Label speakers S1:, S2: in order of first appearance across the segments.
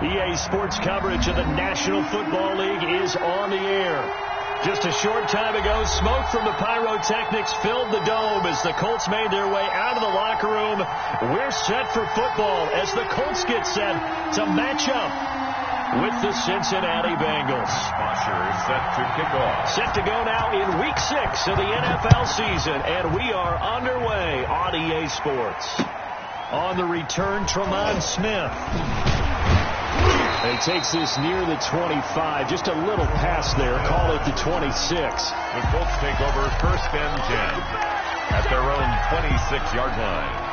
S1: EA Sports coverage of the National Football League is on the air. Just a short time ago, smoke from the pyrotechnics filled the dome as the Colts made their way out of the locker room. We're set for football as the Colts get set to match up with the Cincinnati Bengals.
S2: Usher is set to kick off.
S1: Set to go now in Week 6 of the NFL season, and we are underway on EA Sports. On the return, Tremont Smith. He takes this near the 25. Just a little pass there. Call it the 26.
S2: The Colts take over 1st and 10 at their own 26-yard line.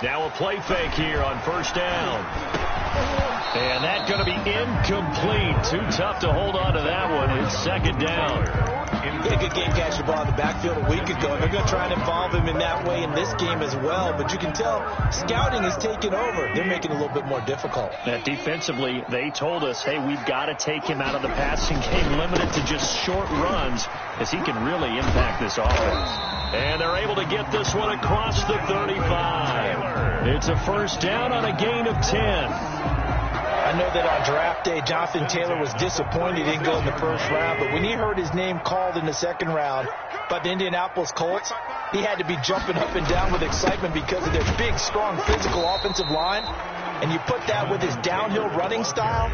S1: Now a play fake here on 1st down. And that's going to be incomplete. Too tough to hold on to that one. It's 2nd down.
S3: He had a good game catching the ball in the backfield a week ago. They're going to try and involve him in that way in this game as well. But you can tell scouting is taking over. They're making it a little bit more difficult.
S1: Defensively, they told us, hey, we've got to take him out of the passing game, limited to just short runs, as he can really impact this offense. And they're able to get this one across the 35. It's a 1st down on a gain of 10.
S3: I know that on draft day, Jonathan Taylor was disappointed he didn't go in the 1st round, but when he heard his name called in the 2nd round by the Indianapolis Colts, he had to be jumping up and down with excitement because of their big, strong, physical offensive line. And you put that with his downhill running style,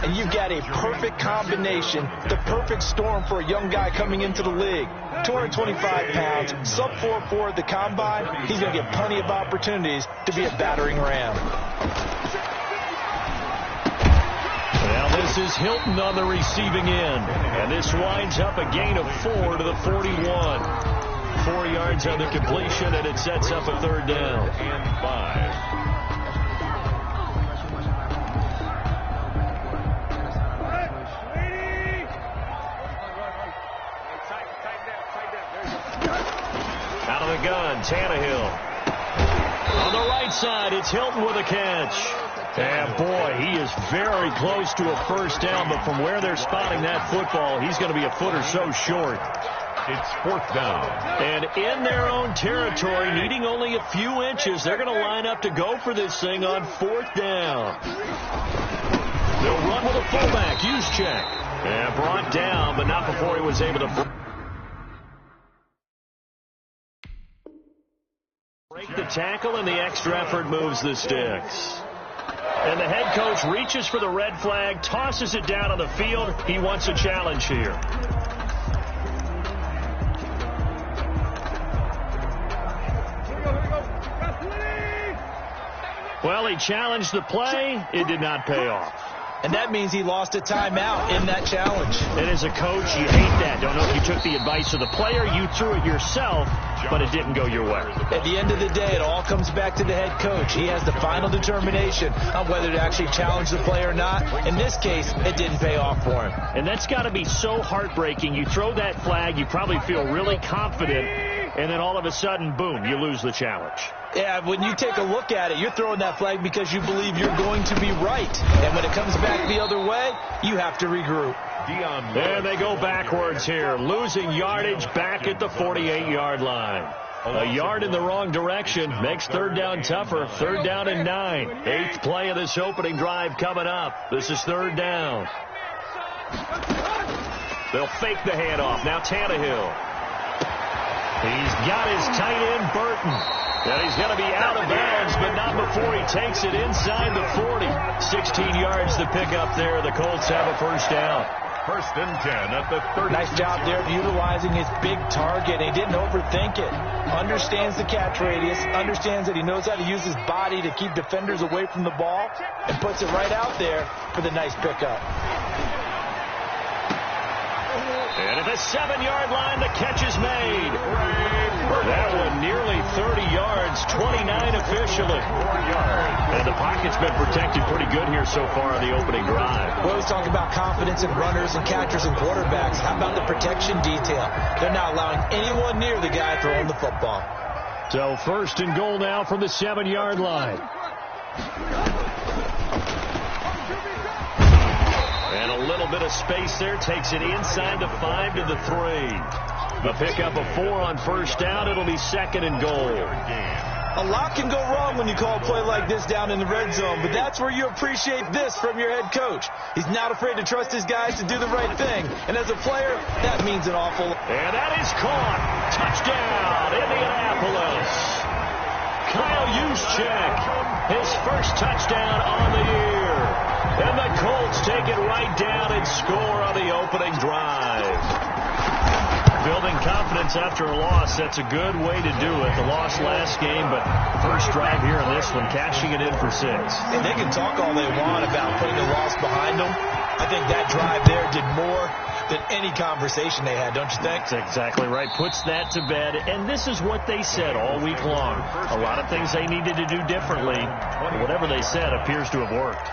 S3: and you've got a perfect combination, the perfect storm for a young guy coming into the league. 225 pounds, sub 4.4 at the combine. He's going to get plenty of opportunities to be a battering ram.
S1: Well, this is Hilton on the receiving end, and this winds up a gain of 4 to the 41. 4 yards on the completion, and it sets up a 3rd down.
S2: And 5.
S1: Out of the gun, Tannehill. On the right side, it's Hilton with a catch. And boy, he is very close to a 1st down, but from where they're spotting that football, he's going to be a foot or so short.
S2: It's 4th down.
S1: And in their own territory, needing only a few inches, they're going to line up to go for this thing on 4th down. They'll run with a fullback, use check. And brought down, but not before he was able to break the tackle, and the extra effort moves the sticks. And the head coach reaches for the red flag, tosses it down on the field. He wants a challenge here. Well, he challenged the play. It did not pay off.
S3: And that means he lost a timeout in that challenge.
S1: And as a coach, you hate that. Don't know if you took the advice of the player. You threw it yourself, but it didn't go your way.
S3: At the end of the day, it all comes back to the head coach. He has the final determination on whether to actually challenge the play or not. In this case, it didn't pay off for him.
S1: And that's got to be so heartbreaking. You throw that flag, you probably feel really confident, and then all of a sudden, boom, you lose the challenge.
S3: Yeah, when you take a look at it, you're throwing that flag because you believe you're going to be right. And when it comes back the other way, you have to regroup.
S1: And they go backwards here, losing yardage back at the 48-yard line. A yard in the wrong direction makes 3rd down tougher. 3rd down and 9. 8th play of this opening drive coming up. This is 3rd down. They'll fake the handoff. Now Tannehill. He's got his tight end, Burton. And he's going to be out of bounds, but not before he takes it inside the 40. 16 yards to pick up there. The Colts have a 1st down.
S2: 1st and 10 at the 30.
S3: Nice job there of utilizing his big target. He didn't overthink it. Understands the catch radius. Understands that he knows how to use his body to keep defenders away from the ball. And puts it right out there for the nice pickup.
S1: And at the 7-yard line, the catch is made. That one nearly 30 yards, 29 officially. 4 yards. And the pocket's been protected pretty good here so far on the opening drive.
S3: We always talk about confidence in runners and catchers and quarterbacks. How about the protection detail? They're not allowing anyone near the guy throwing the football.
S1: So first and goal now from the 7-yard line. And a little bit of space there. Takes it inside the 5 to the 3. A pickup of 4 on first down. It'll be second and goal.
S3: A lot can go wrong when you call a play like this down in the red zone, but that's where you appreciate this from your head coach. He's not afraid to trust his guys to do the right thing. And as a player, that means an awful lot.
S1: And that is caught. Touchdown, Indianapolis. Kyle Juszczyk, his first touchdown on the year. And the Colts take it right down and score on the opening drive. Building confidence after a loss, that's a good way to do it. The loss last game, but first drive here in this one, cashing it in for 6.
S3: And they can talk all they want about putting the loss behind them. I think that drive there did more than any conversation they had, don't you think?
S1: That's exactly right. Puts that to bed. And this is what they said all week long. A lot of things they needed to do differently. Whatever they said appears to have worked.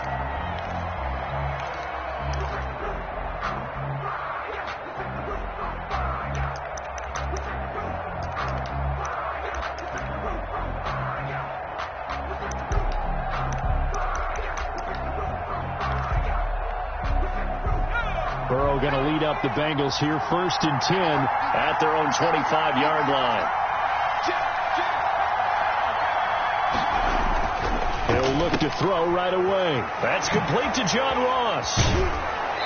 S1: Burrow going to lead up the Bengals here, first and 10 at their own 25-yard line. He'll look to throw right away. That's complete to John Ross.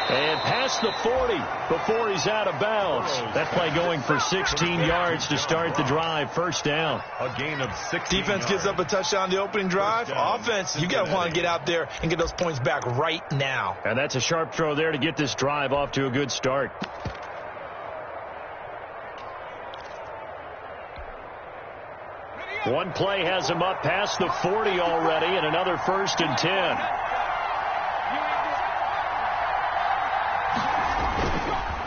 S1: And past the 40 before he's out of bounds. That play going for 16 yards to start the drive. First down.
S2: A gain of 6.
S3: Defense gives up a touchdown the opening drive. Offense, you got to want to get out there and get those points back right now.
S1: And that's a sharp throw there to get this drive off to a good start. One play has him up past the 40 already, and another first and 10.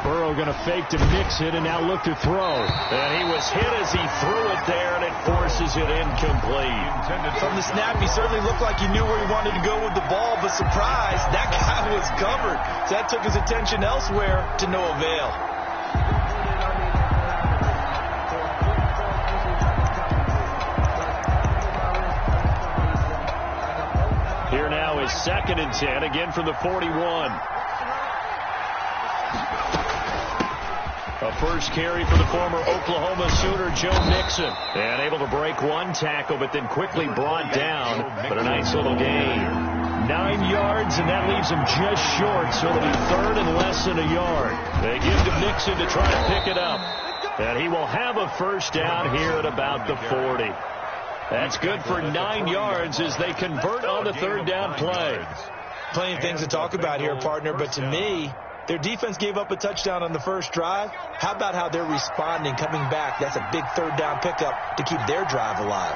S1: Burrow going to fake to mix it and now look to throw. And he was hit as he threw it there, and it forces it incomplete.
S3: From the snap, he certainly looked like he knew where he wanted to go with the ball, but surprise, that guy was covered. So that took his attention elsewhere to no avail.
S1: Here now is second and 10, again from the 41. A first carry for the former Oklahoma Sooner, Joe Mixon. And able to break one tackle, but then quickly brought down. But a nice little gain. 9 yards, and that leaves him just short. So it'll be third and less than a yard. They give to Mixon to try to pick it up. And he will have a first down here at about the 40. That's good for 9 yards as they convert on the third down play.
S3: Plenty of things to talk about here, partner, but to me, their defense gave up a touchdown on the first drive. How about how they're responding, coming back? That's a big third down pickup to keep their drive alive.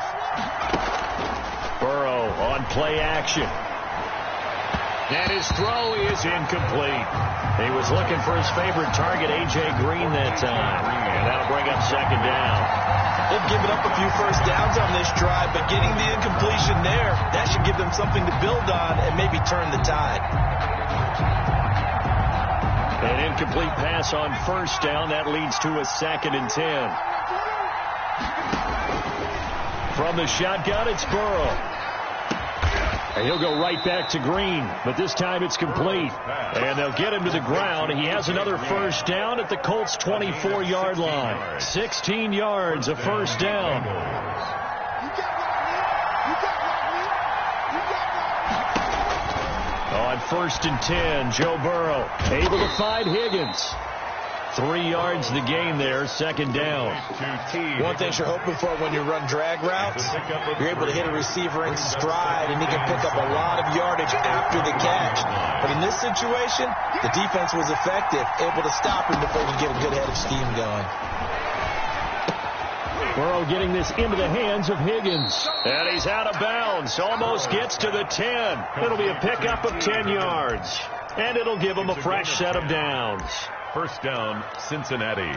S1: Burrow on play action. And his throw is incomplete. He was looking for his favorite target, A.J. Green, that time. And that'll bring up second down.
S3: They've given up a few first downs on this drive, but getting the incompletion there, that should give them something to build on and maybe turn the tide.
S1: An incomplete pass on first down. That leads to a second and 10. From the shotgun, it's Burrow. And he'll go right back to Green, but this time it's complete. And they'll get him to the ground. He has another first down at the Colts' 24-yard line. 16 yards, a first down. On first and 10, Joe Burrow able to find Higgins. 3 yards the gain there, second down.
S3: One thing you're hoping for when you run drag routes, you're able to hit a receiver in stride, and he can pick up a lot of yardage after the catch. But in this situation, the defense was effective, able to stop him before he could get a good head of steam going.
S1: Burrow getting this into the hands of Higgins. And he's out of bounds. Almost gets to the 10. It'll be a pickup of 10 yards. And it'll give him a fresh set of downs.
S2: First down, Cincinnati.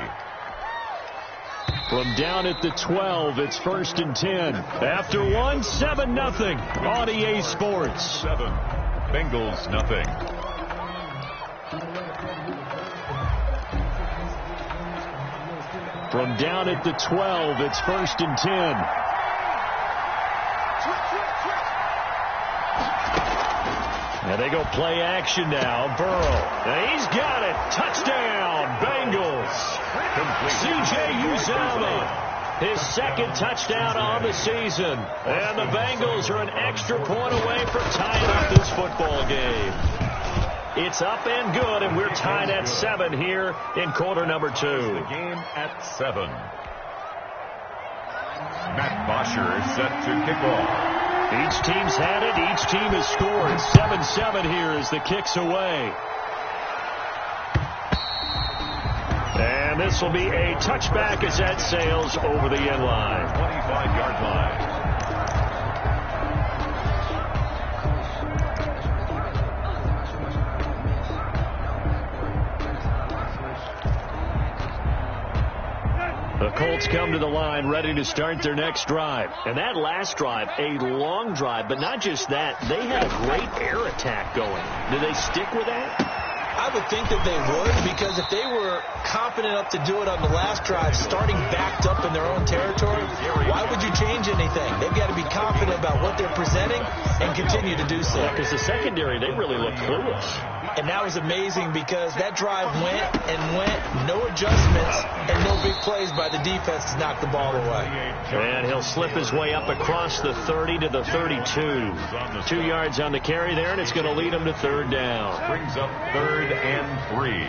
S1: From down at the 12, it's first and 10. After one, 7-0 on EA Sports.
S2: 7. Bengals, nothing.
S1: From down at the 12, it's first and 10. And they go play action now. Burrow. And he's got it. Touchdown, Bengals. C.J. Uzomah, his second touchdown on the season. And the Bengals are an extra point away from tying up this football game. It's up and good, and we're tied at 7 here in quarter number 2.
S2: The game at 7. Matt Bosher is set to kick off.
S1: Each team's had it. Each team has scored. 7-7 here as the kick's away. And this will be a touchback as that sails over the end line.
S2: 25-yard line.
S1: The Colts come to the line ready to start their next drive. And that last drive, a long drive, but not just that. They had a great air attack going. Do they stick with that?
S3: I would think that they would, because if they were confident enough to do it on the last drive, starting backed up in their own territory, why would you change anything? They've got to be confident about what they're presenting and continue to do so.
S1: Because the secondary, they really look clueless.
S3: And that was amazing because that drive went and went, no adjustments, and no big plays by the defense to knock the ball away.
S1: And he'll slip his way up across the 30 to the 32. 2 yards on the carry there, and it's going to lead him to third down.
S2: Brings up 3rd and 3.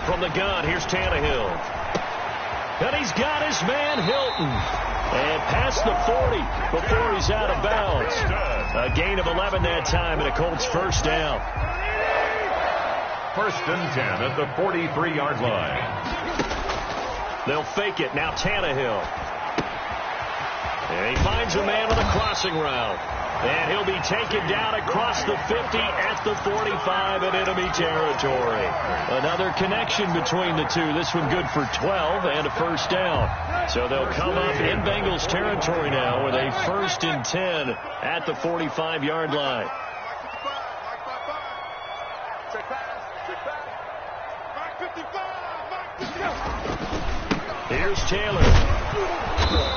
S1: From the gun, here's Tannehill. And he's got his man, Hilton. And past the 40 before he's out of bounds. A gain of 11 that time, and a Colts first down.
S2: 1st and 10 at the 43-yard line.
S1: They'll fake it. Now Tannehill. And he finds a man on the crossing route. And he'll be taken down across the 50 at the 45 in enemy territory. Another connection between the two. This one good for 12 and a first down. So they'll come up in Bengals territory now with a 1st and 10 at the 45-yard line. Here's Taylor.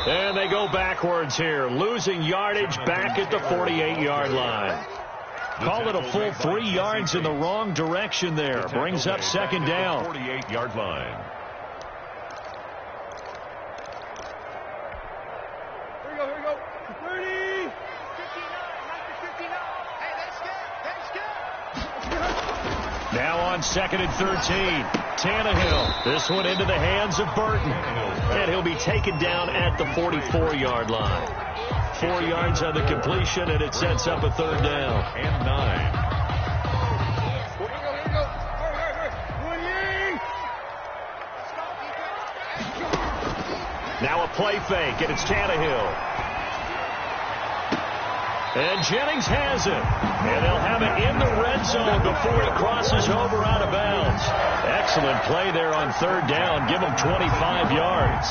S1: And they go backwards here, losing yardage back at the 48-yard line. Call it a full 3 yards in the wrong direction there. Brings up second down.
S2: 48-yard line.
S4: Here we go. 30. 59. Hey, that's good.
S1: Now on 2nd and 13. Tannehill. This one into the hands of Burton. And he'll be taken down at the 44-yard line. 4 yards on the completion, and it sets up a third down.
S2: And 9.
S4: Here we go. Hurry.
S1: Now a play fake, and it's Tannehill. And Jennings has it. And they'll have it in the red zone before he crosses over out of bounds. Excellent play there on third down. Give him 25 yards.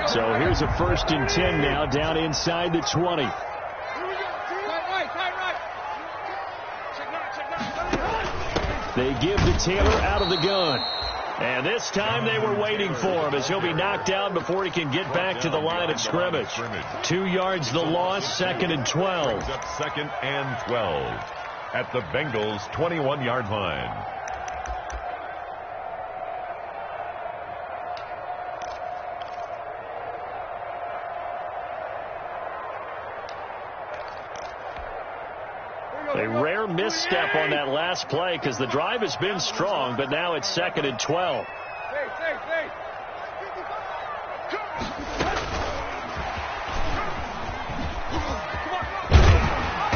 S1: So here's a 1st and 10 now down inside the 20. They give to Taylor out of the gun. And this time they were waiting for him as he'll be knocked down before he can get back to the line of scrimmage. 2 yards the loss, 2nd and 12.
S2: Up 2nd and 12 at the Bengals' 21-yard line.
S1: A rare misstep on that last play because the drive has been strong, but now it's 2nd and 12.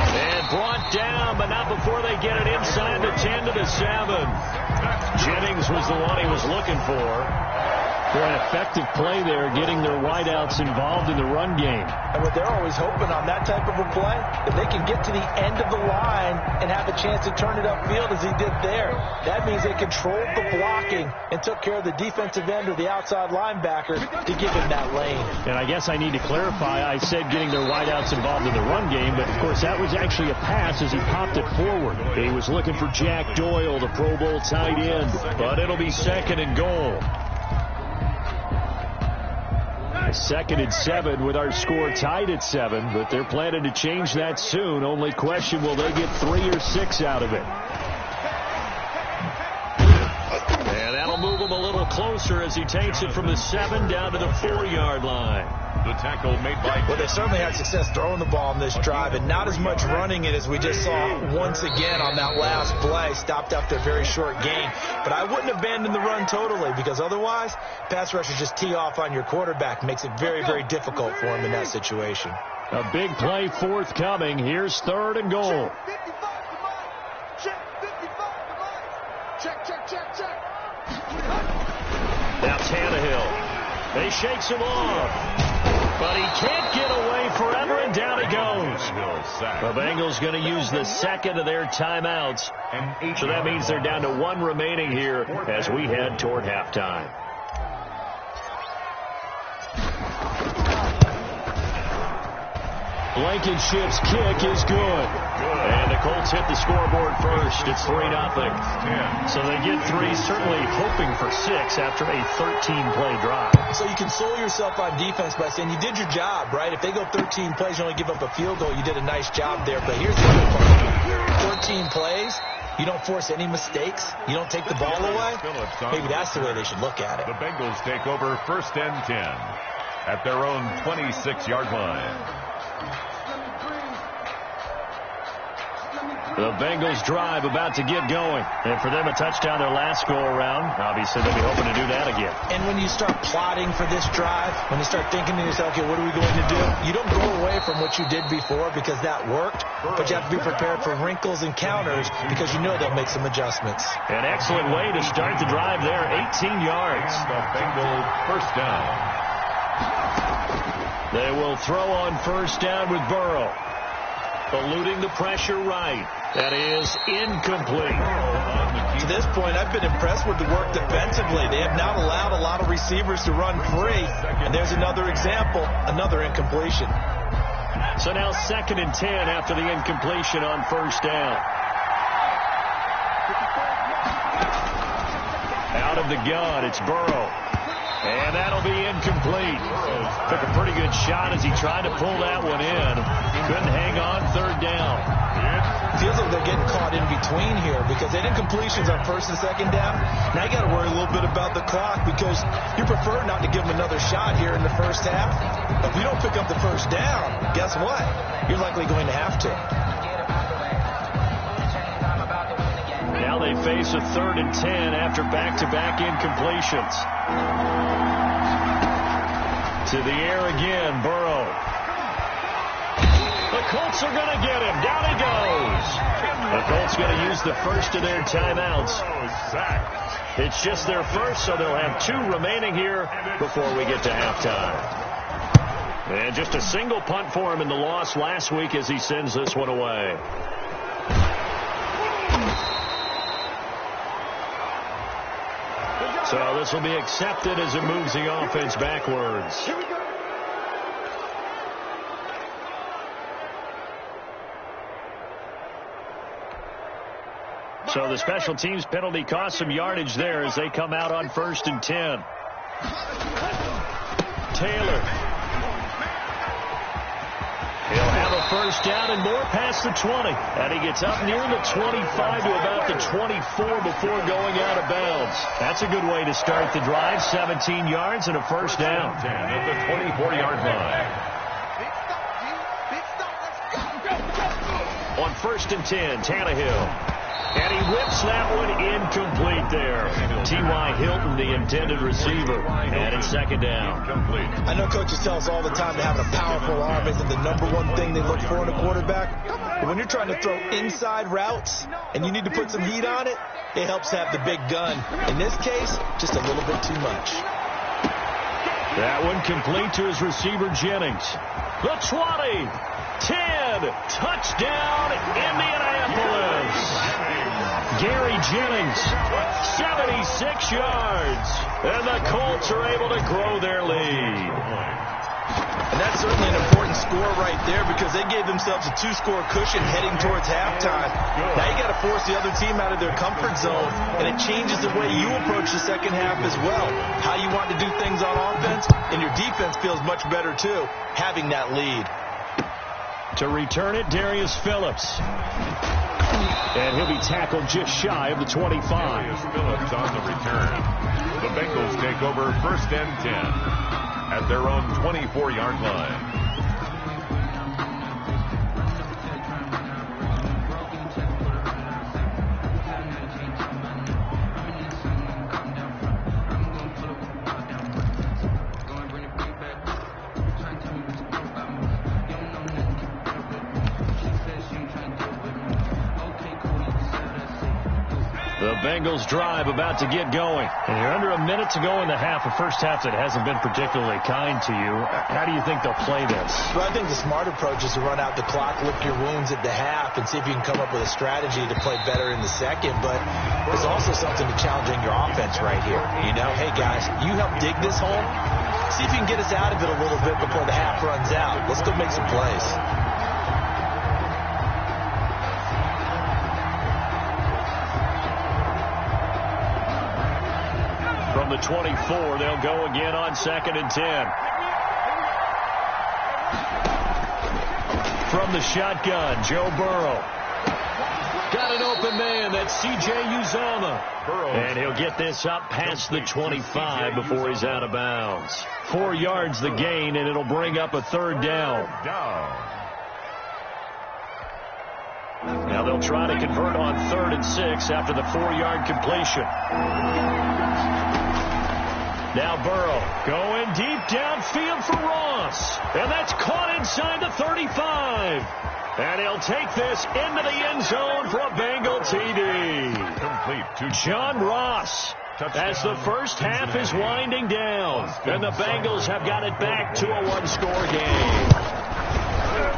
S1: And brought down, but not before they get it inside the 10 to the 7. Jennings was the one he was looking for. For an effective play there, getting their wideouts involved in the run game.
S3: And what they're always hoping on that type of a play, if they can get to the end of the line and have a chance to turn it upfield as he did there, that means they controlled the blocking and took care of the defensive end or the outside linebacker to give him that lane.
S1: And I guess I need to clarify, I said getting their wideouts involved in the run game, but of course that was actually a pass as he popped it forward. He was looking for Jack Doyle, the Pro Bowl tight end, but it'll be 2nd and goal. 2nd and 7 with our score tied at 7, but they're planning to change that soon. Only question, will they get 3 or 6 out of it? And that'll move him a little closer as he takes it from the 7 down to the 4-yard line.
S2: The tackle made by...
S3: Well, they certainly had success throwing the ball in this drive, and not as much running it as we just saw once again on that last play. Stopped after a very short gain. But I wouldn't abandon the run totally, because otherwise, pass rushers just tee off on your quarterback. Makes it very, very difficult for him in that situation.
S1: A big play forthcoming. Here's 3rd and goal. Now Tannehill. He shakes him off. But he can't get away forever, and down he goes. The Bengals going to use the 2nd of their timeouts. So that means they're down to 1 remaining here as we head toward halftime. Blankenship's kick is good. And the Colts hit the scoreboard first. It's 3-0. So they get 3, certainly hoping for 6 after a 13-play drive.
S3: So you console yourself on defense by saying you did your job, right? If they go 13 plays, you only give up a field goal, you did a nice job there. But here's the other part. 13 plays, you don't force any mistakes, you don't take the ball away. Maybe that's the way they should look at it.
S2: The Bengals take over 1st and 10 at their own 26-yard line.
S1: The Bengals drive about to get going. And for them, a touchdown their last go-around. Obviously, they'll be hoping to do that again.
S3: And when you start plotting for this drive, when you start thinking to yourself, okay, what are we going to do? You don't go away from what you did before because that worked, but you have to be prepared for wrinkles and counters because you know they'll make some adjustments.
S1: An excellent way to start the drive there, 18 yards.
S2: The Bengals 1st down.
S1: They will throw on 1st down with Burrow. Eluding the pressure right. That is incomplete.
S3: To this point, I've been impressed with the work defensively. They have not allowed a lot of receivers to run free. And there's another example, another incompletion.
S1: So now 2nd and 10 after the incompletion on 1st down. Out of the gun, it's Burrow. And that'll be incomplete. Took a pretty good shot as he tried to pull that one in. Couldn't hang on 3rd down.
S3: Feels like they're getting caught in between here because they did incompletions on 1st and 2nd down. Now you got to worry a little bit about the clock because you prefer not to give them another shot here in the 1st half. If you don't pick up the 1st down, guess what? You're likely going to have to.
S1: Now they face a 3rd and 10 after back-to-back incompletions. To the air again, Burrow. The Colts are going to get him. Down he goes. The Colts going to use the 1st of their timeouts. It's just their 1st, so they'll have 2 remaining here before we get to halftime. And just a single punt for him in the loss last week as he sends this one away. So this will be accepted as it moves the offense backwards. So the special teams penalty cost some yardage there as they come out on 1st and 10. Taylor. He'll have a 1st down and more past the 20. And he gets up near the 25 to about the 24 before going out of bounds. That's a good way to start the drive. 17 yards and a 1st down.
S2: At the 24-yard line.
S1: On 1st and 10, Tannehill. And he whips that one incomplete there. T.Y. Hilton, the intended receiver. And it's 2nd down.
S3: I know coaches tell us all the time that having a powerful arm isn't the number one thing they look for in a quarterback. But when you're trying to throw inside routes and you need to put some heat on it, it helps to have the big gun. In this case, just a little bit too much.
S1: That one complete to his receiver, Jennings. The 20, 10, touchdown, Indianapolis. Gary Jennings, 76 yards. And the Colts are able to grow their lead.
S3: And that's certainly an important score right there because they gave themselves a 2-score cushion heading towards halftime. Now you got to force the other team out of their comfort zone, and it changes the way you approach the second half as well. How you want to do things on offense, and your defense feels much better too, having that lead.
S1: To return it, Darius Phillips. And he'll be tackled just shy of the 25.
S2: Darius Phillips on the return. The Bengals take over 1st and 10. At their own 24-yard line.
S1: The Bengals drive about to get going. And you're under a minute to go in the half. A first half that hasn't been particularly kind to you. How do you think they'll play this?
S3: Well, I think the smart approach is to run out the clock, lick your wounds at the half, and see if you can come up with a strategy to play better in the second. But there's also something to challenging your offense right here. You know, hey, guys, you help dig this hole. See if you can get us out of it a little bit before the half runs out. Let's go make some plays.
S1: From the 24, they'll go again on 2nd and 10. From the shotgun, Joe Burrow. Got an open man. That's C.J. Uzomah. And he'll get this up past the 25 before he's out of bounds. 4 yards the gain, and it'll bring up a 3rd down. Now they'll try to convert on 3rd and 6 after the 4-yard completion. Now Burrow going deep downfield for Ross. And that's caught inside the 35. And he'll take this into the end zone for a Bengal TD.
S2: Complete to
S1: John Ross. As the first half is winding down. And the Bengals have got it back to a 1-score game.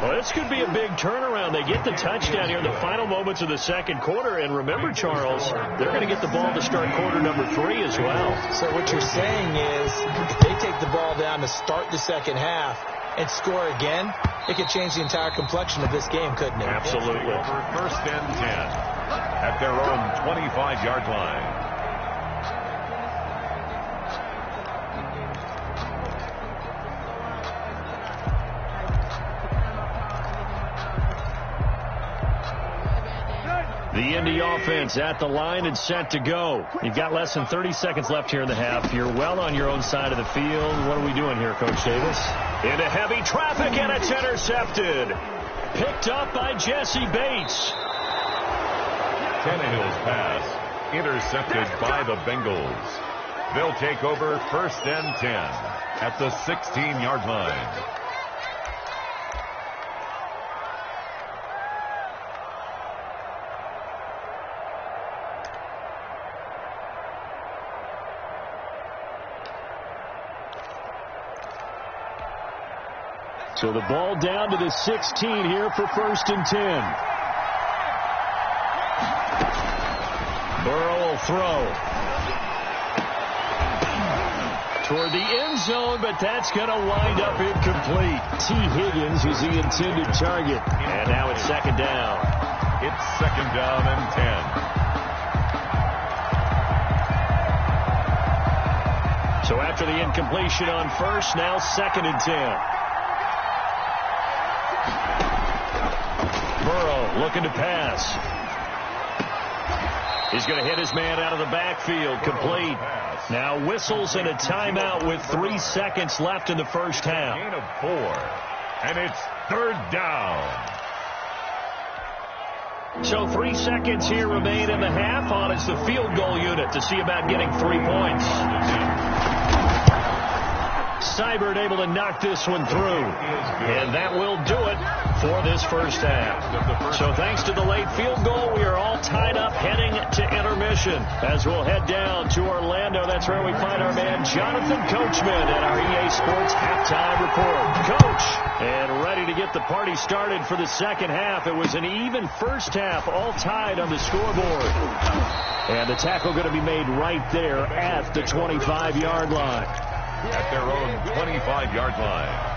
S1: Well, this could be a big turnaround. They get the touchdown here in the final moments of the second quarter. And remember, Charles, they're going to get the ball to start quarter number 3 as well.
S3: So what you're saying is if they take the ball down to start the second half and score again, it could change the entire complexion of this game, couldn't it?
S1: Absolutely.
S2: For 1st and 10 at their own 25-yard line.
S1: The Indy offense at the line and set to go. You've got less than 30 seconds left here in the half. You're well on your own side of the field. What are we doing here, Coach Davis? Into heavy traffic, and it's intercepted. Picked up by Jesse Bates.
S2: Tannehill's pass intercepted by the Bengals. They'll take over 1st and 10 at the 16-yard line.
S1: So the ball down to the 16 here for 1st and 10. Burrow will throw. Toward the end zone, but that's going to wind up incomplete. T. Higgins is the intended target. And now it's 2nd down.
S2: It's 2nd down and 10.
S1: So after the incompletion on 1st, now 2nd and 10. Burrow looking to pass. He's going to hit his man out of the backfield. Complete. Now whistles and a timeout with 3 seconds left in the first half.
S2: Gain of 4. And it's 3rd down.
S1: So 3 seconds here remain in the half. On is the field goal unit to see about getting 3 points. Seibert able to knock this one through. And that will do it for this first half. So thanks to the late field goal, we are all tied up heading to intermission. position as we'll head down to Orlando. That's where we find our man Jonathan Coachman at our EA Sports halftime report. Coach, and ready to get the party started for the second half. It was an even first half, all tied on the scoreboard. And the tackle going to be made right there at the 25-yard line.
S2: At their own 25-yard line.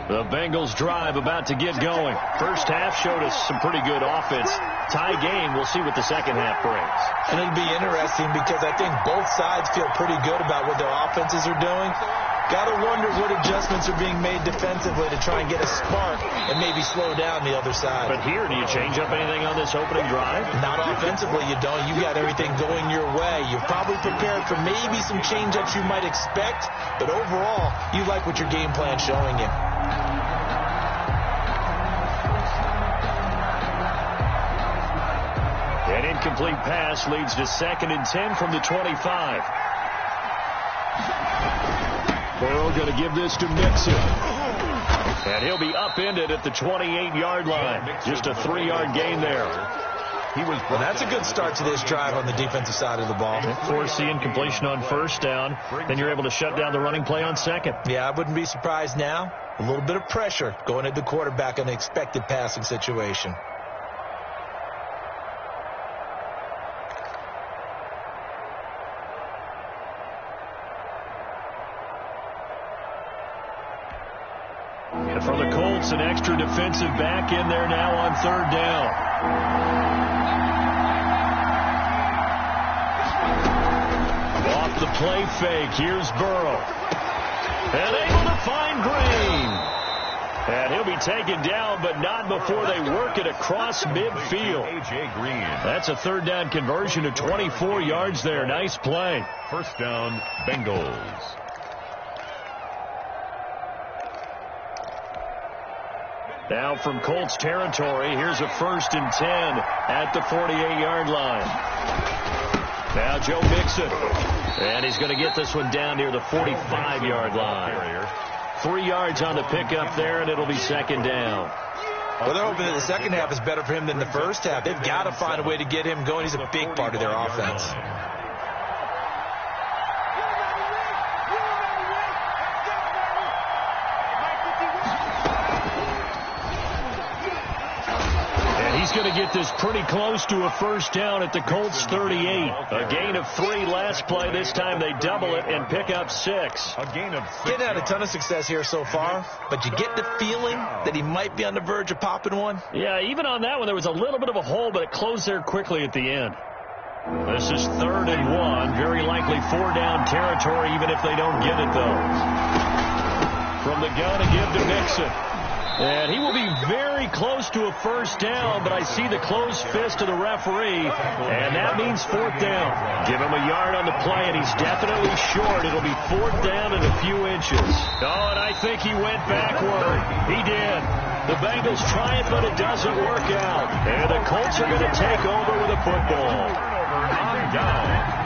S1: The Bengals drive about to get going. First half showed us some pretty good offense. Tie game. We'll see what the second half brings.
S3: And it'll be interesting because I think both sides feel pretty good about what their offenses are doing. Got to wonder what adjustments are being made defensively to try and get a spark and maybe slow down the other side.
S1: But here, do you change up anything on this opening drive?
S3: Not offensively, you don't. You got everything going your way. You're probably prepared for maybe some change-ups you might expect, but overall, you like what your game plan's showing you.
S1: An incomplete pass leads to 2nd and 10 from the 25. Burrow going to give this to Mixon. And he'll be upended at the 28-yard line. Just a 3-yard gain there.
S3: Well, that's a good start to this drive on the defensive side of the ball.
S1: Force the incompletion on first down. Then you're able to shut down the running play on second.
S3: Yeah, I wouldn't be surprised now. A little bit of pressure going at the quarterback in the expected passing situation.
S1: And for the Colts, an extra defensive back in there now on third down. Off the play fake, here's Burrow. And able to find Green. And he'll be taken down, but not before they work it across midfield.
S2: A.J. Green.
S1: That's a third down conversion of 24 yards there. Nice play.
S2: First down, Bengals.
S1: Now from Colts territory, here's a 1st and 10 at the 48-yard line. Now Joe Mixon. And he's going to get this one down near the 45-yard line. 3 yards on the pickup there, and it'll be 2nd down.
S3: Well, they're hoping that the second half is better for him than the first half. They've got to find a way to get him going. He's a big part of their offense.
S1: He's going to get this pretty close to a first down at the Colts 38. A gain of 3 last play. This time they double it and pick up 6.
S2: A gain of 6.
S3: Getting had a ton of success here so far, but you get the feeling that he might be on the verge of popping one.
S1: Yeah, even on that one, there was a little bit of a hole, but it closed there quickly at the end. This is 3rd and 1. Very likely 4-down territory, even if they don't get it, though. From the gun to give to Mixon. And he will be very close to a first down, but I see the closed fist of the referee, and that means 4th down. Give him a yard on the play, and he's definitely short. It'll be 4th down and a few inches. Oh, and I think he went backward. He did. The Bengals try it, but it doesn't work out. And the Colts are going to take over with a football.
S2: On down.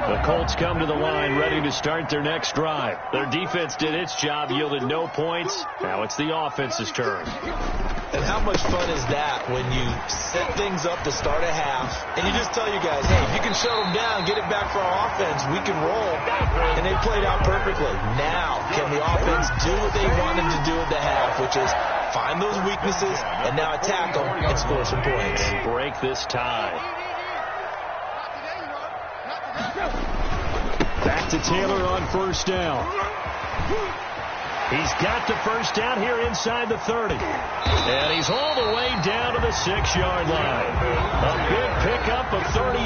S1: The Colts come to the line ready to start their next drive. Their defense did its job, yielded no points. Now it's the offense's turn.
S3: And how much fun is that when you set things up to start a half and you just tell your guys, hey, if you can shut them down, get it back for our offense, we can roll. And they played out perfectly. Now, can the offense do what they wanted to do at the half, which is find those weaknesses and now attack them and score some points.
S1: Break this tie. Back to Taylor on first down. He's got the first down here inside the 30. And he's all the way down to the 6-yard line. A big pickup of 38.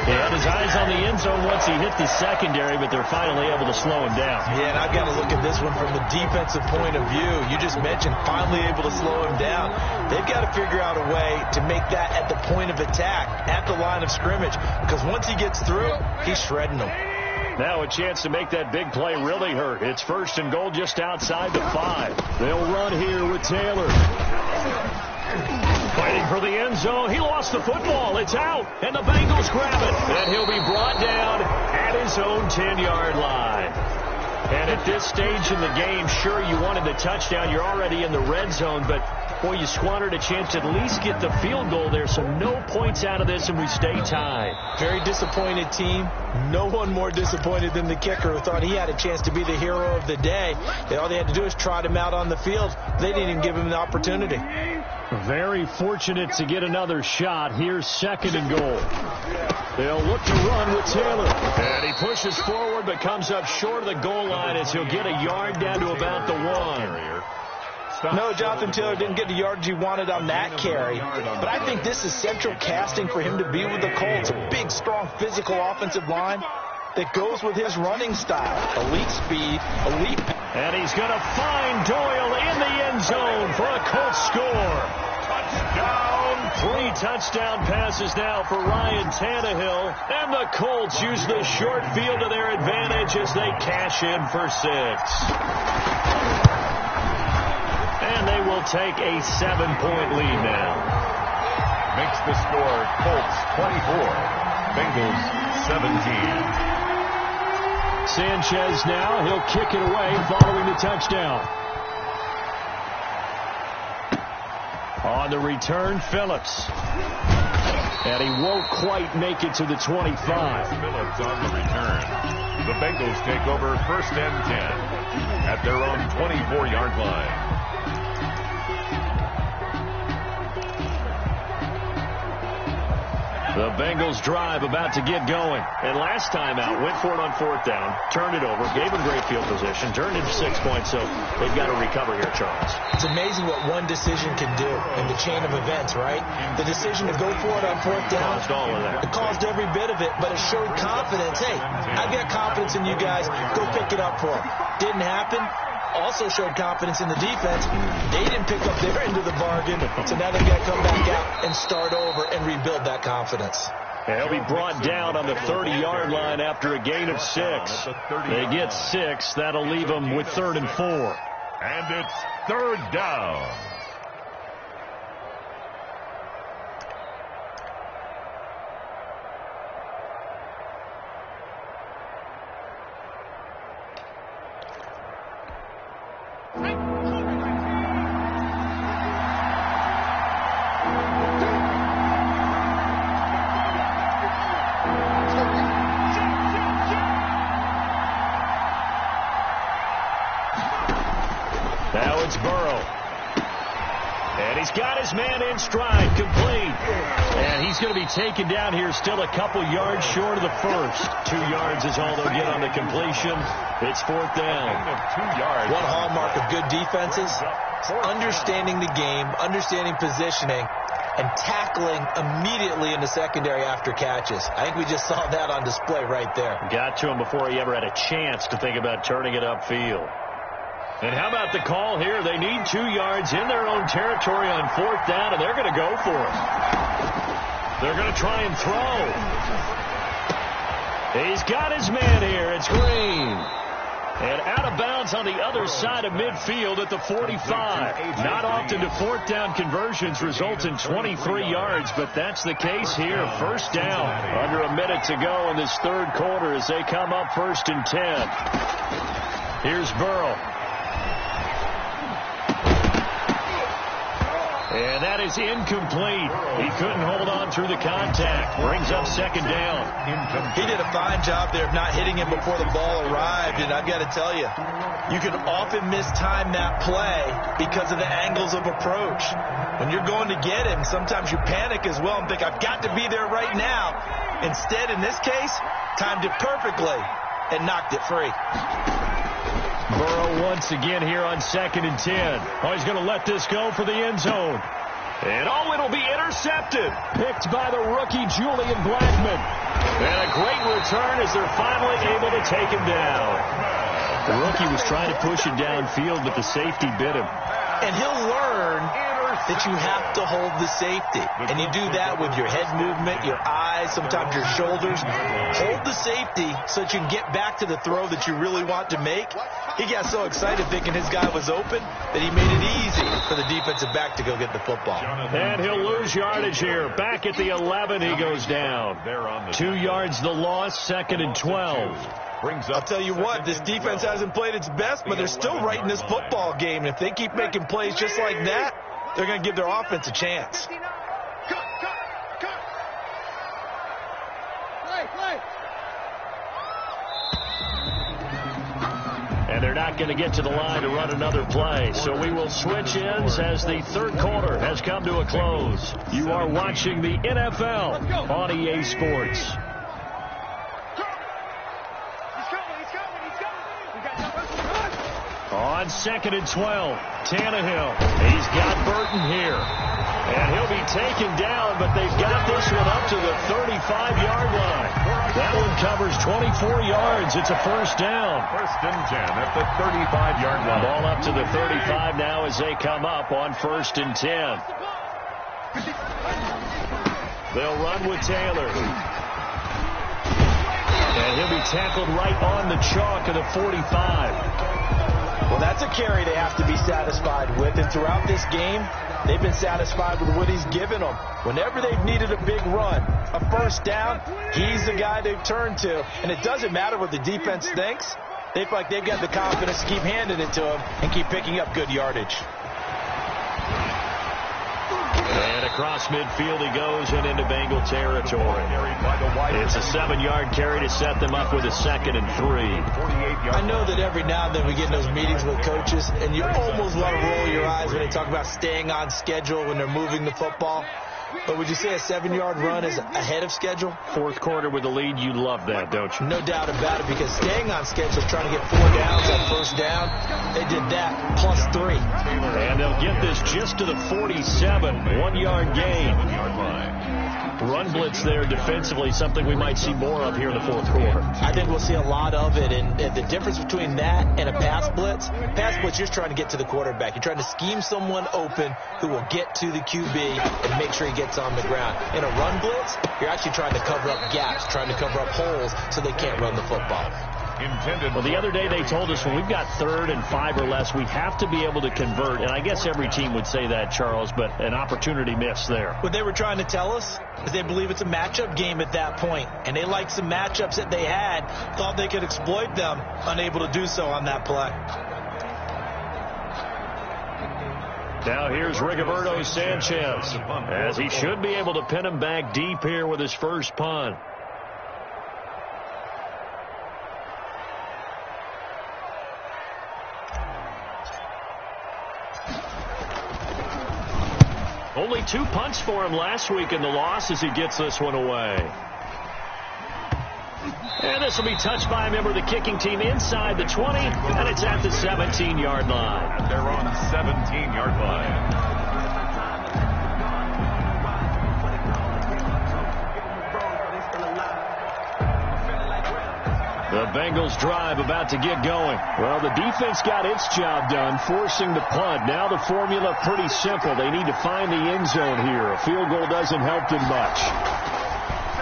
S1: He had his eyes on the end zone once he hit the secondary, but they're finally able to slow him down.
S3: Yeah, and I've got to look at this one from the defensive point of view. You just mentioned finally able to slow him down. They've got to figure out a way to make that at the point of attack, at the line of scrimmage, because once he gets through, he's shredding them.
S1: Now a chance to make that big play really hurt. It's 1st and goal just outside the 5. They'll run here with Taylor. Fighting for the end zone. He lost the football. It's out. And the Bengals grab it. And he'll be brought down his own 10-yard line. And at this stage in the game, sure, you wanted the touchdown. You're already in the red zone, but, boy, you squandered a chance to at least get the field goal there, so no points out of this, and we stay tied.
S3: Very disappointed team. No one more disappointed than the kicker, who thought he had a chance to be the hero of the day. All they had to do was trot him out on the field. They didn't even give him the opportunity.
S1: Very fortunate to get another shot. Here's 2nd and goal. They'll look to run with Taylor. And he pushes forward but comes up short of the goal line as he'll get a yard down to about the 1.
S3: No, Jonathan Taylor didn't get the yardage he wanted on that carry. But I think this is central casting for him to be with the Colts. A big, strong, physical offensive line that goes with his running style. Elite speed, elite.
S1: And he's going to find Doyle in the end zone for a Colts score. Touchdown. 3 touchdown passes now for Ryan Tannehill. And the Colts use the short field to their advantage as they cash in for 6. And they will take a 7-point lead now.
S2: Makes the score Colts 24, Bengals 17.
S1: Sanchez now, he'll kick it away following the touchdown. On the return, Phillips. And he won't quite make it to the 25.
S2: Phillips on the return. The Bengals take over 1st and 10 at their own 24-yard line.
S1: The Bengals drive about to get going. And last time out, went for it on 4th down, turned it over, gave them great field position, turned into 6 points, so they've got to recover here, Charles.
S3: It's amazing what one decision can do in the chain of events, right? The decision to go for it on 4th down.
S1: Caused all of that.
S3: It caused every bit of it, but it showed confidence. Hey, I've got confidence in you guys. Go pick it up for them. Didn't happen. Also showed confidence in the defense. They didn't pick up their end of the bargain, so now they've got to come back out and start over and rebuild that confidence.
S1: They'll be brought down on the 30-yard line after a gain of 6. They get 6. That'll leave them with 3rd and 4.
S2: And it's 3rd down.
S1: Now it's Burrow. And he's got his man in stride, complete. And he's going to be taken down here still a couple yards short of the first. 2 yards is all they'll get on the completion. It's 4th down.
S2: 2 yards.
S3: One hallmark of good defenses is understanding the game, understanding positioning, and tackling immediately in the secondary after catches. I think we just saw that on display right there.
S1: Got to him before he ever had a chance to think about turning it upfield. And how about the call here? They need 2 yards in their own territory on 4th down, and they're going to go for it. They're going to try and throw. He's got his man here. It's Green. And out of bounds on the other side of midfield at the 45. Not often do 4th down conversions result in 23 yards, but that's the case here. 1st down. Under a minute to go in this 3rd quarter as they come up 1st and 10. Here's Burrow. And that is incomplete. He couldn't hold on through the contact. Brings up 2nd down.
S3: He did a fine job there of not hitting him before the ball arrived. And I've got to tell you, you can often mistime that play because of the angles of approach. When you're going to get him, sometimes you panic as well and think, I've got to be there right now. Instead, in this case, timed it perfectly and knocked it free.
S1: Burrow once again here on 2nd and 10. Oh, he's going to let this go for the end zone. And it'll be intercepted. Picked by the rookie Julian Blackmon. And a great return as they're finally able to take him down. The rookie was trying to push him downfield, but the safety bit him.
S3: And he'll learn that you have to hold the safety. And you do that with your head movement, your eyes, sometimes your shoulders. Hold the safety so that you can get back to the throw that you really want to make. He got so excited thinking his guy was open that he made it easy for the defensive back to go get the football.
S1: And he'll lose yardage here. Back at the 11, he goes down. 2 yards the loss, 2nd and 12.
S3: I'll tell you what, this defense hasn't played its best, but they're still right in this football game. If they keep making plays just like that, they're going to give their offense a chance.
S1: And they're not going to get to the line to run another play. So we will switch ends as the third quarter has come to a close. You are watching the NFL on EA Sports. On 2nd and 12, Tannehill. He's got Burton here. And he'll be taken down, but they've got this one up to the 35-yard line. That one covers 24 yards. It's a first down.
S2: 1st and 10 at the 35-yard line.
S1: Ball up to the 35 now as they come up on 1st and 10. They'll run with Taylor. And he'll be tackled right on the chalk of the 45.
S3: Well, that's a carry they have to be satisfied with. And throughout this game, they've been satisfied with what he's given them. Whenever they've needed a big run, a first down, he's the guy they've turned to. And it doesn't matter what the defense thinks. They feel like they've got the confidence to keep handing it to him and keep picking up good yardage.
S1: And across midfield he goes and into Bengal territory. It's a 7-yard carry to set them up with a 2nd and 3.
S3: I know that every now and then we get in those meetings with coaches, and you almost want to roll your eyes when they talk about staying on schedule when they're moving the football. But would you say a 7-yard run is ahead of schedule?
S1: 4th quarter with the lead, you love that, don't you?
S3: No doubt about it, because staying on schedule is trying to get 4 downs on first down. They did that plus 3.
S1: And they'll get this just to the 47, 1-yard gain. Run blitz there defensively, something we might see more of here in the 4th quarter.
S3: I think we'll see a lot of it, and the difference between that and a pass blitz, you're just trying to get to the quarterback. You're trying to scheme someone open who will get to the QB and make sure he gets on the ground. In a run blitz, you're actually trying to cover up gaps, trying to cover up holes so they can't run the football.
S1: Well, the other day they told us when we've got 3rd and 5 or less, we have to be able to convert. And I guess every team would say that, Charles, but an opportunity missed there.
S3: What they were trying to tell us is they believe it's a matchup game at that point. And they liked some matchups that they had, thought they could exploit them, unable to do so on that play.
S1: Now here's Rigoberto Sanchez, as he should be able to pin him back deep here with his first punt. Only 2 punts for him last week in the loss as he gets this one away. And this will be touched by a member of the kicking team inside the 20, and it's at the 17-yard line.
S2: And they're on 17-yard line.
S1: The Bengals drive about to get going. Well, the defense got its job done, forcing the punt. Now the formula pretty simple. They need to find the end zone here. A field goal doesn't help them much.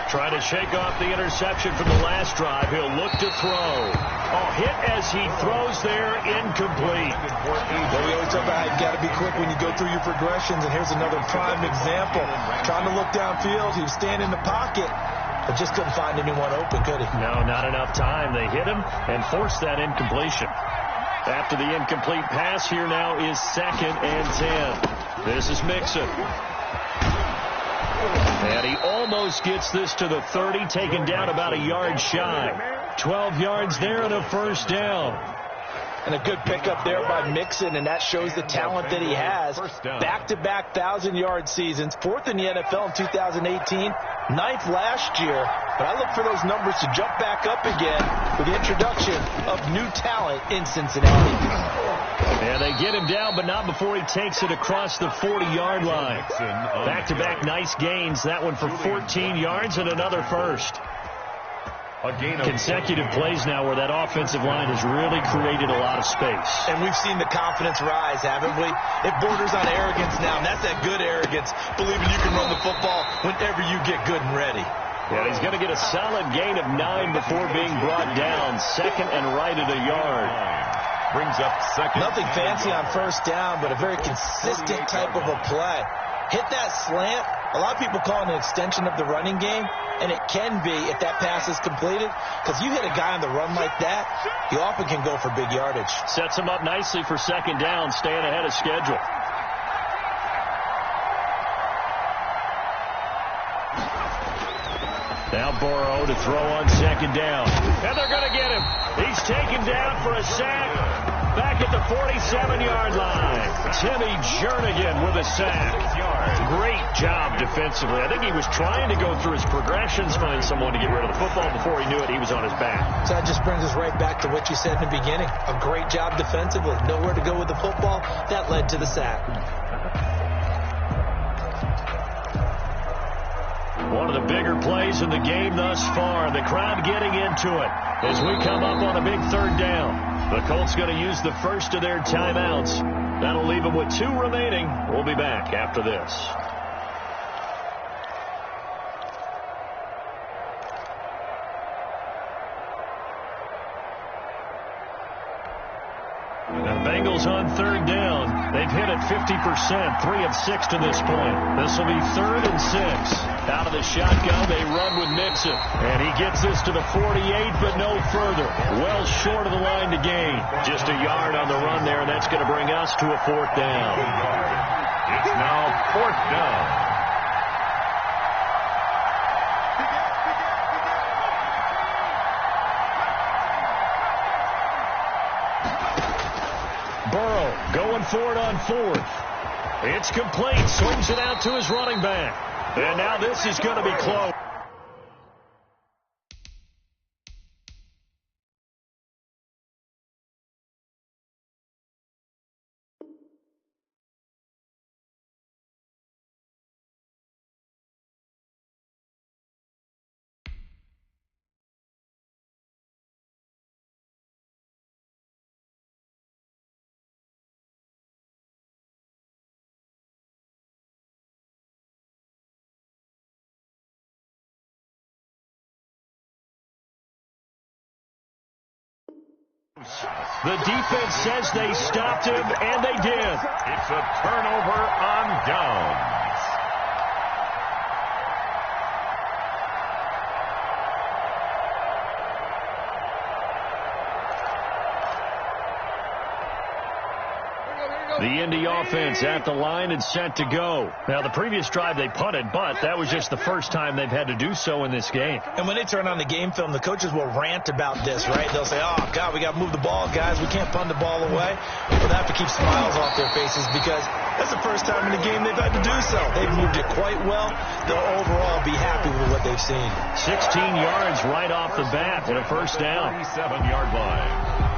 S1: Trying to shake off the interception from the last drive. He'll look to throw. Oh, hit as he throws there, incomplete.
S3: Well, we always talk about how you got to be quick when you go through your progressions, and here's another prime example. Trying to look downfield, he was standing in the pocket, but just couldn't find anyone open, could he?
S1: No, not enough time. They hit him and forced that incompletion. After the incomplete pass, here now is 2nd and 10. This is Mixon. And he almost gets this to the 30, taken down about a yard shy. 12 yards there and a first down.
S3: And a good pickup there by Mixon, and that shows the talent that he has. Back-to-back 1,000-yard seasons, 4th in the NFL in 2018, 9th last year. But I look for those numbers to jump back up again with the introduction of new talent in Cincinnati.
S1: And they get him down, but not before he takes it across the 40-yard line. Back-to-back nice gains, that one for 14 yards and another first.
S2: A gain of
S1: consecutive plays now where that offensive line has really created a lot of space.
S3: And we've seen the confidence rise, haven't we? It borders on arrogance now, and that's that good arrogance, believing you can run the football whenever you get good and ready.
S1: Yeah, he's going to get a solid gain of 9 before being brought down. Second and right at a yard.
S2: brings up second.
S3: Nothing fancy on first down, but a very consistent type of a play. Hit that slant. A lot of people call it an extension of the running game, and it can be if that pass is completed, because you hit a guy on the run like that, he often can go for big yardage.
S1: Sets him up nicely for second down, staying ahead of schedule. Now Burrow to throw on second down. And they're going to get him. He's taken down for a sack back at the 47-yard line. Timmy Jernigan with a sack. Great job defensively. I think he was trying to go through his progressions, find someone to get rid of the football. Before he knew it, he was on his back.
S3: So that just brings us right back to what you said in the beginning. A great job defensively. Nowhere to go with the football. That led to the sack.
S1: One of the bigger plays in the game thus far. The crowd getting into it as we come up on a big third down. The Colts going to use the first of their timeouts. That'll leave them with 2 remaining. We'll be back after this. The Bengals on third down. They've hit it 50%, 3 of 6 to this point. This will be 3rd and 6. Out of the shotgun, they run with Mixon. And he gets this to the 48, but no further. Well short of the line to gain. Just a yard on the run there, and that's going to bring us to a 4th down.
S2: It's now 4th down.
S1: Burrow going for it on 4th. It's complete. Swings it out to his running back. And now this is going to be close. The defense says they stopped him, and they did.
S2: It's a turnover on downs.
S1: The Indy offense at the line and set to go. Now, the previous drive they punted, but that was just the first time they've had to do so in this game.
S3: And when they turn on the game film, the coaches will rant about this, right? They'll say, oh, God, we got to move the ball, guys. We can't punt the ball away. But they have to keep smiles off their faces because that's the first time in the game they've had to do so. They've moved it quite well. They'll overall be happy with what they've seen.
S1: 16 yards right off the bat and a first down.
S2: 37-yard line.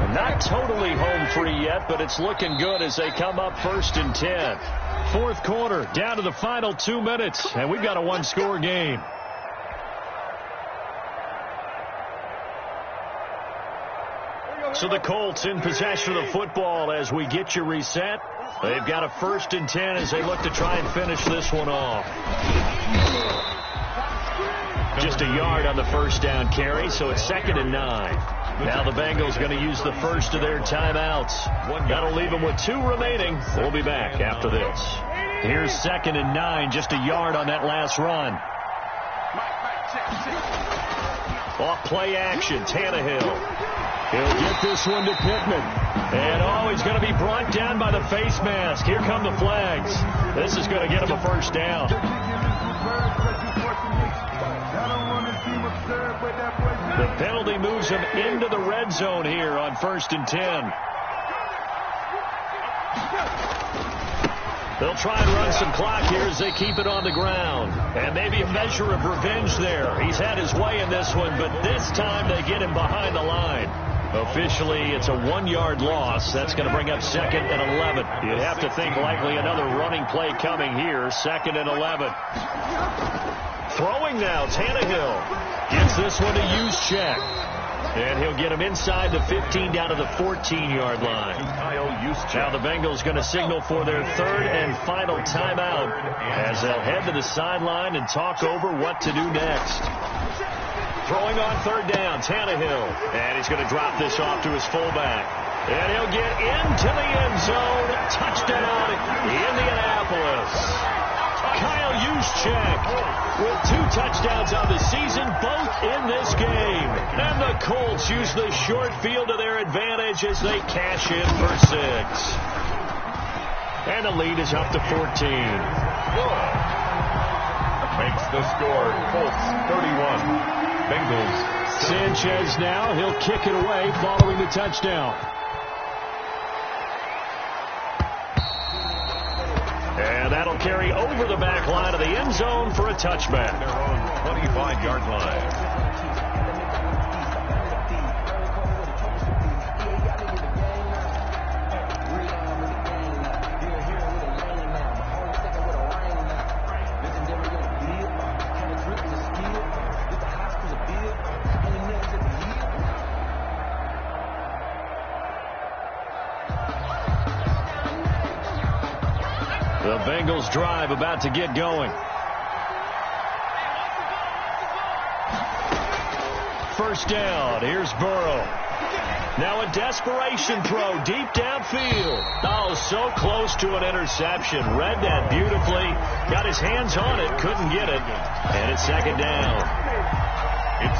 S1: Not totally home free yet, but it's looking good as they come up 1st and 10. 4th quarter, down to the final 2 minutes, and we've got a 1-score game. So the Colts in possession of the football as we get you reset. They've got a 1st and 10 as they look to try and finish this one off. Just a yard on the first down carry, so it's 2nd and 9. Now the Bengals going to use the first of their timeouts. That'll leave them with 2 remaining. We'll be back after this. Here's 2nd and 9, just a yard on that last run. Off play action, Tannehill. He'll get this one to Pittman. And he's going to be brought down by the face mask. Here come the flags. This is going to get him a first down. The penalty moves him into the red zone here on 1st and 10. They'll try and run some clock here as they keep it on the ground. And maybe a measure of revenge there. He's had his way in this one, but this time they get him behind the line. Officially, it's a 1-yard loss. That's going to bring up 2nd and 11. You'd have to think likely another running play coming here. 2nd and 11. Throwing now, Tannehill. Gets this one to Juszczyk. And he'll get him inside the 15 down to the 14-yard line. Now the Bengals going to signal for their 3rd and final timeout as they'll head to the sideline and talk over what to do next. Throwing on 3rd down, Tannehill. And he's going to drop this off to his fullback. And he'll get into the end zone. Touchdown, Indianapolis. Kyle Juszczyk with 2 touchdowns on the season, both in this game. And the Colts use the short field to their advantage as they cash in for 6. And the lead is up to 14.
S2: Makes the score Colts 31. Bengals.
S1: Sanchez now, he'll kick it away following the touchdown. And that'll carry over the back line of the end zone for a touchback.
S2: Their own 25-yard line.
S1: The Bengals drive about to get going. First down. Here's Burrow. Now a desperation throw deep downfield. Oh, so close to an interception. Read that beautifully. Got his hands on it. Couldn't get it. And it's 2nd down.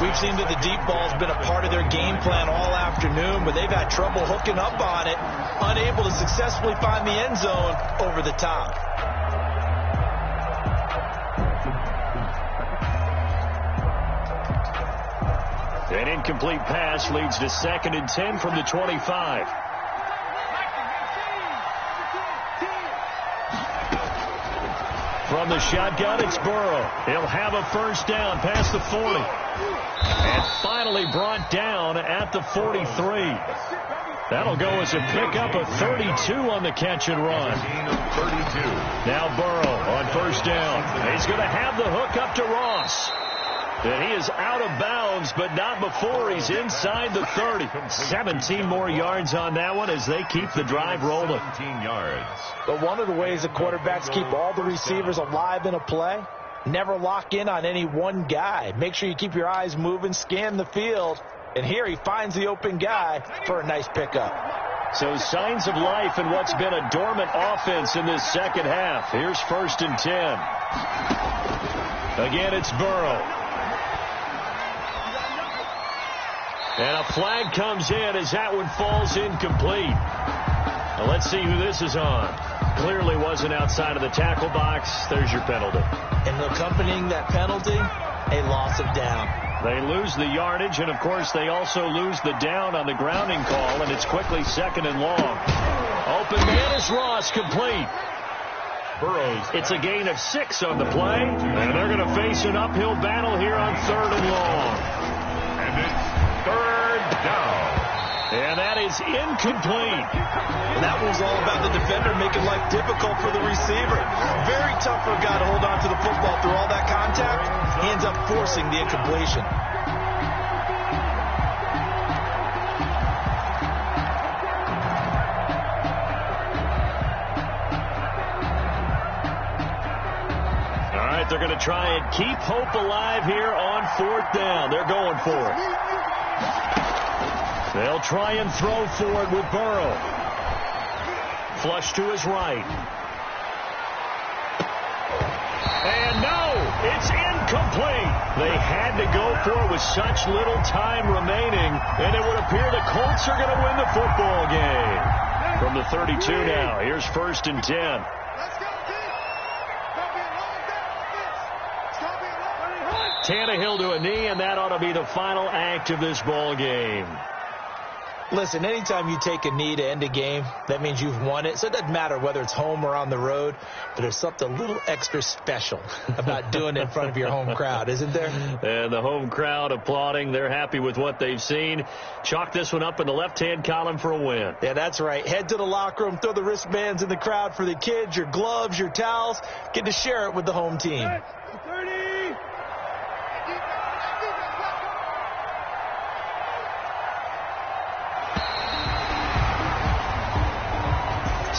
S3: We've seen that the deep ball's been a part of their game plan all afternoon, but they've had trouble hooking up on it, unable to successfully find the end zone over the top.
S1: An incomplete pass leads to 2nd and 10 from the 25. From the shotgun, it's Burrow. He'll have a first down past the 40. And finally brought down at the 43. That'll go as a pickup of 32 on the catch and run.
S2: 32.
S1: Now Burrow on first down. He's going to have the hook up to Ross. And he is out of bounds, but not before he's inside the 30. 17 more yards on that one as they keep the drive rolling.
S2: 17 yards.
S3: But one of the ways the quarterbacks keep all the receivers alive in a play, never lock in on any one guy. Make sure you keep your eyes moving, scan the field. And here he finds the open guy for a nice pickup.
S1: So signs of life in what's been a dormant offense in this second half. Here's 1st and 10. Again, it's Burrow. And a flag comes in as that one falls incomplete. Now let's see who this is on. Clearly wasn't outside of the tackle box. There's your penalty.
S3: And accompanying that penalty, a loss of down.
S1: They lose the yardage, and of course they also lose the down on the grounding call, and it's quickly 2nd and long. Open man is Ross, complete.
S2: Burrows.
S1: It's a gain of 6 on the play, and they're going to face an uphill battle here on 3rd and long.
S2: And it's 3rd down.
S1: And that is incomplete.
S3: And that was all about the defender making life difficult for the receiver. Very tough for a guy to hold on to the football through all that contact. He ends up forcing the incompletion.
S1: All right, they're going to try and keep hope alive here on 4th down. They're going for it. They'll try and throw for it with Burrow. Flush to his right. And no, it's incomplete. They had to go for it with such little time remaining, and it would appear the Colts are going to win the football game. From the 32 now, here's 1st and 10. Tannehill to a knee, and that ought to be the final act of this ball game.
S3: Listen, anytime you take a knee to end a game, that means you've won it. So it doesn't matter whether it's home or on the road, but there's something a little extra special about doing it in front of your home crowd, isn't there?
S1: And the home crowd applauding. They're happy with what they've seen. Chalk this one up in the left-hand column for a win.
S3: Yeah, that's right. Head to the locker room, throw the wristbands in the crowd for the kids, your gloves, your towels. Get to share it with the home team.
S4: 30.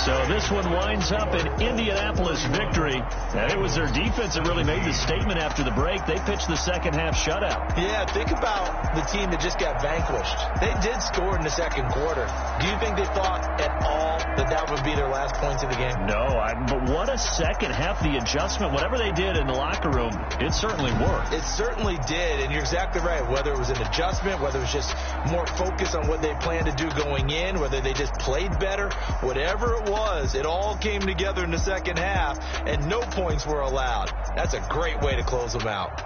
S1: So this one winds up an Indianapolis victory. And it was their defense that really made the statement after the break. They pitched the second half shutout.
S3: Yeah, think about the team that just got vanquished. They did score in the second quarter. Do you think they thought at all that would be their last points of the game?
S1: No, but what a second half. The adjustment, whatever they did in the locker room, it certainly worked.
S3: It certainly did, and you're exactly right. Whether it was an adjustment, whether it was just more focus on what they planned to do going in, whether they just played better, whatever it was, it all came together in the second half, and no points were allowed. That's a great way to close them out.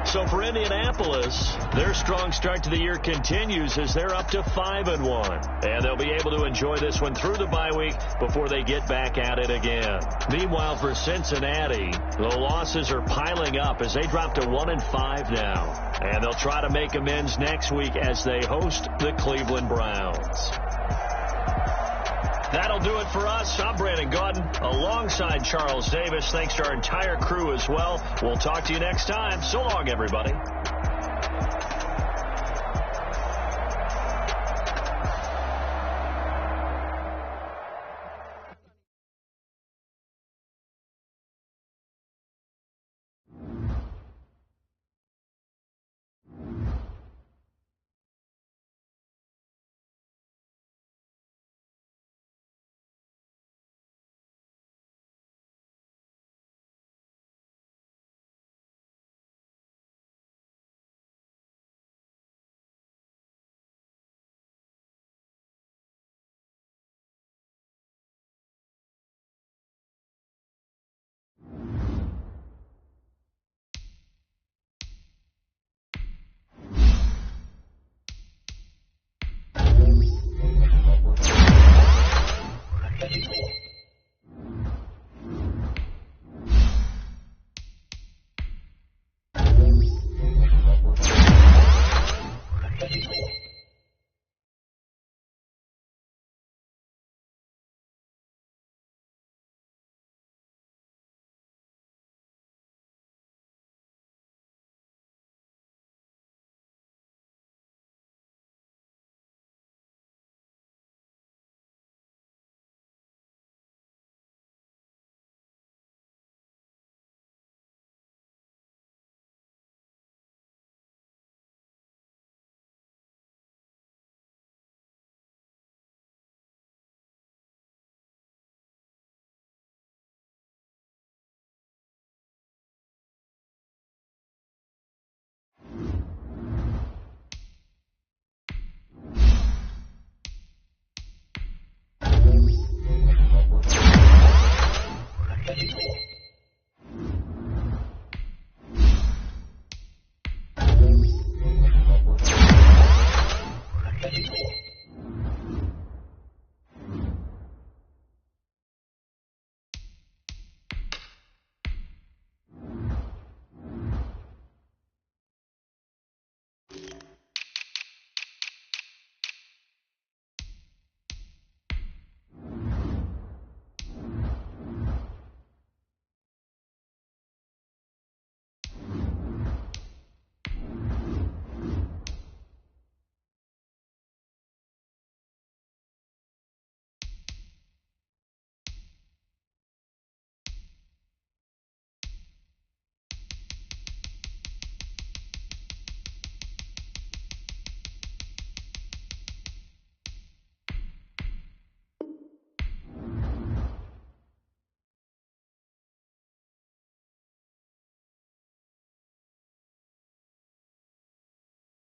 S1: So for Indianapolis, their strong start to the year continues as they're up to 5-1. And they'll be able to enjoy this one through the bye week before they get back at it again. Meanwhile, for Cincinnati, the losses are piling up as they drop to 1-5 now. And they'll try to make amends next week as they host the Cleveland Browns. That'll do it for us. I'm Brandon Gaudin alongside Charles Davis. Thanks to our entire crew as well. We'll talk to you next time. So long, everybody.